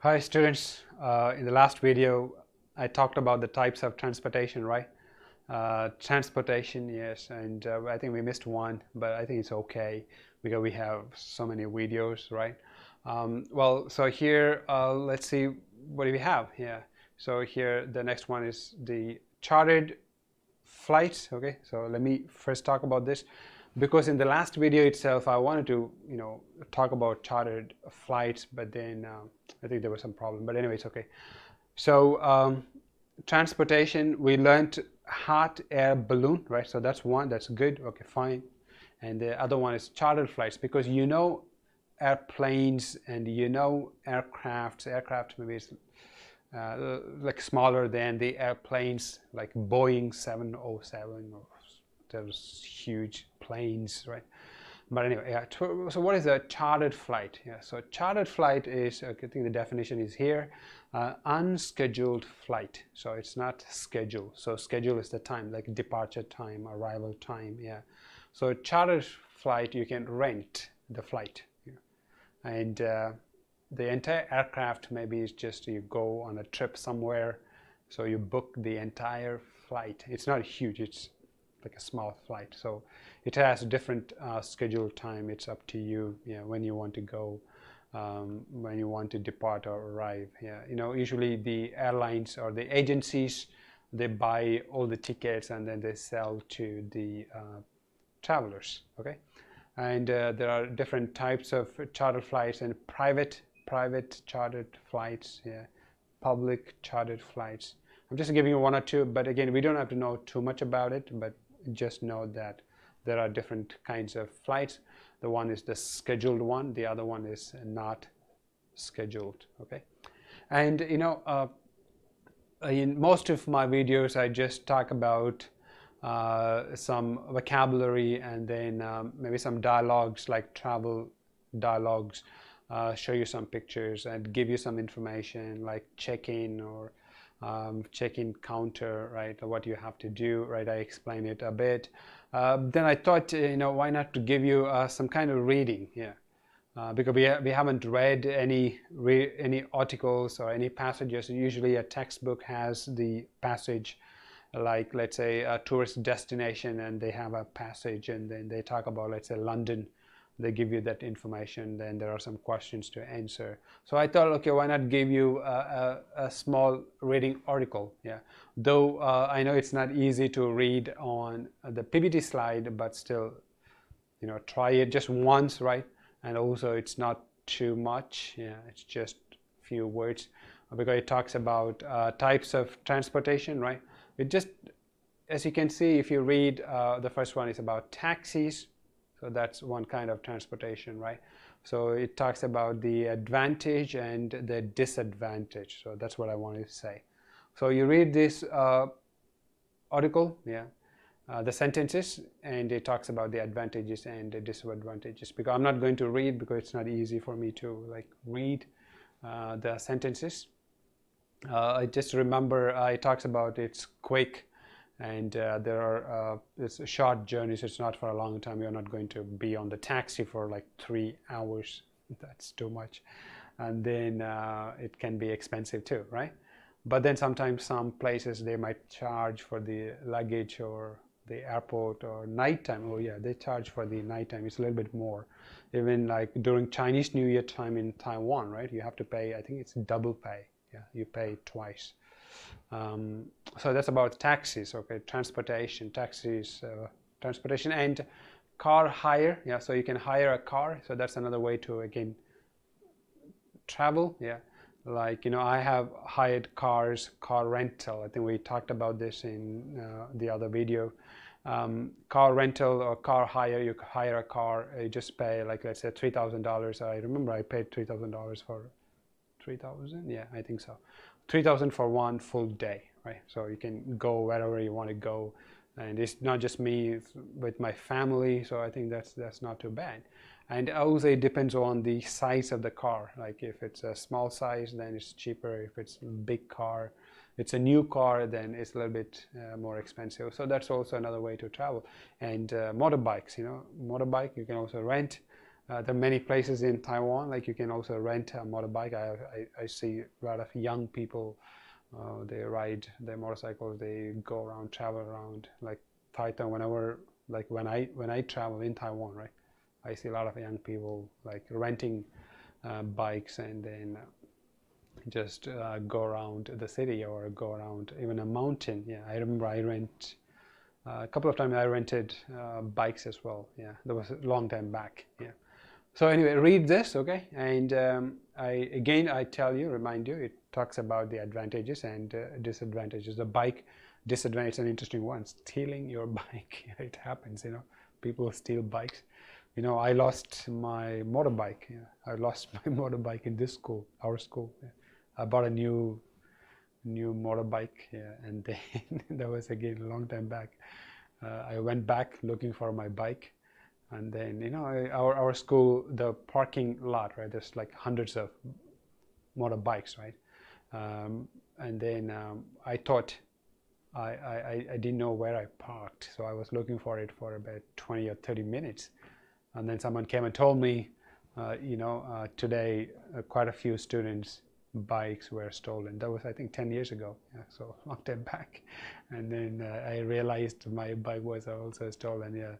Hi students, in the last video I talked about the types of transportation, right? Transportation, yes, and I think we missed one, but I think it's okay because we have so many videos, right? So here, let's see what do we have here. So here the next one is the chartered flights. Okay, so let me first talk about this because in the last video itself I wanted to talk about chartered flights, but then I think there was some problem, but anyway, it's okay. So transportation, we learned hot air balloon, right? So that's one, that's good, okay, fine. And the other one is chartered flights, because airplanes and aircraft maybe is like smaller than the airplanes like Boeing 707 or those huge planes, right? But anyway, yeah. So what is a chartered flight? Yeah, so chartered flight is, I think the definition is here, unscheduled flight. So it's not schedule. So schedule is the time, like departure time, arrival time. Yeah. So chartered flight, you can rent the flight, yeah. And the entire aircraft maybe is just you go on a trip somewhere, so you book the entire flight. It's not huge, it's like a small flight, so it has a different scheduled time. It's up to you, yeah, when you want to go, when you want to depart or arrive. Yeah, usually the airlines or the agencies, they buy all the tickets and then they sell to the travelers. Okay, and there are different types of charter flights and private chartered flights, yeah, public chartered flights. I'm just giving you one or two, but again, we don't have to know too much about it, but just know that there are different kinds of flights. The one is the scheduled one, the other one is not scheduled. Okay, and in most of my videos I just talk about some vocabulary, and then maybe some dialogues, like travel dialogues, show you some pictures and give you some information like check-in or check-in counter, right? What you have to do, right? I explain it a bit. Then I thought, why not to give you some kind of reading, yeah. Because we haven't read any articles or any passages. Usually a textbook has the passage, like let's say a tourist destination, and they have a passage, and then they talk about, let's say, London. They give you that information, then there are some questions to answer. So I thought, okay, why not give you a small reading article, yeah. Though I know it's not easy to read on the PPT slide, but still, try it just once, right? And also it's not too much, yeah, it's just a few words, because it talks about types of transportation, right? It just, as you can see, if you read, the first one is about taxis, so that's one kind of transportation, right? So it talks about the advantage and the disadvantage, so that's what I wanted to say. So you read this article, yeah, the sentences, and it talks about the advantages and the disadvantages, because I'm not going to read because it's not easy for me to like read the sentences. I just remember it talks about it's quick, and there are it's a short journey, so it's not for a long time. You're not going to be on the taxi for like 3 hours. That's too much. And then it can be expensive too, right? But then sometimes some places they might charge for the luggage or the airport, or nighttime. Oh yeah, they charge for the nighttime. It's a little bit more. Even like during Chinese New Year time in Taiwan, right? You have to pay, I think it's double pay. Yeah, you pay twice. So that's about taxis. Okay, transportation, taxis, transportation, and car hire. Yeah, so you can hire a car. So that's another way to, again, travel, yeah. Like, I have hired cars, car rental. I think we talked about this in the other video. Car rental or car hire, you hire a car, you just pay, like, let's say $3,000. I remember I paid $3,000 for 3,000, yeah, I think so. 3,000 for one full day, right? So you can go wherever you want to go, and it's not just me, it's with my family, so I think that's not too bad. And also it depends on the size of the car. Like if it's a small size, then it's cheaper. If it's a big car, it's a new car, then it's a little bit more expensive. So that's also another way to travel. And motorbikes, motorbike you can also rent. There are many places in Taiwan, like you can also rent a motorbike. I see a lot of young people, they ride their motorcycles, they go around, travel around, like Taiwan. Whenever, like when I travel in Taiwan, right, I see a lot of young people like renting bikes and then just go around the city or go around even a mountain. Yeah, I remember I rent a couple of times I rented bikes as well. Yeah, that was a long time back. Yeah. So anyway, read this, okay? And I tell you, remind you, it talks about the advantages and disadvantages. The bike disadvantage is an interesting one. Stealing your bike, it happens, you know. People steal bikes. You know, I lost my motorbike. Yeah. I lost my motorbike in this school, our school. Yeah. I bought a new motorbike, yeah, and then that was again a long time back. I went back looking for my bike, and then you know our school, the parking lot, right? There's like hundreds of motorbikes, right? And then I thought I didn't know where I parked, so I was looking for it for about 20 or 30 minutes, and then someone came and told me, today quite a few students' bikes were stolen. That was, I think, 10 years ago, yeah, so a long time back. And then I realized my bike was also stolen. Yeah,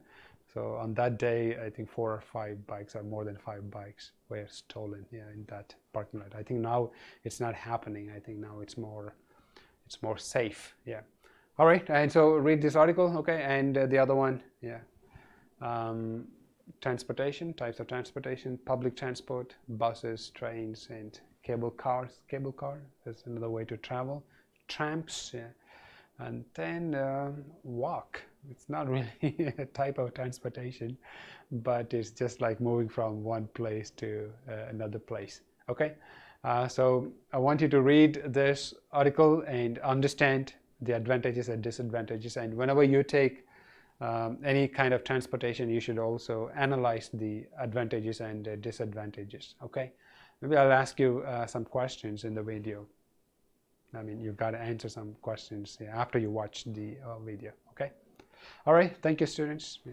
so on that day, I think 4 or 5 bikes, or more than 5 bikes, were stolen. Yeah, in that parking lot. I think now it's not happening. I think now it's more safe. Yeah. All right, and so read this article, okay, and the other one, yeah. Transportation, types of transportation: public transport, buses, trains, and cable cars. Cable car is another way to travel. Tramps, yeah. And then walk. It's not really a type of transportation, but it's just like moving from one place to another place. Okay, so I want you to read this article and understand the advantages and disadvantages. And whenever you take any kind of transportation, you should also analyze the advantages and disadvantages. Okay, maybe I'll ask you some questions in the video. I mean, you've got to answer some questions after you watch the video. Okay, all right, thank you, students. Yeah.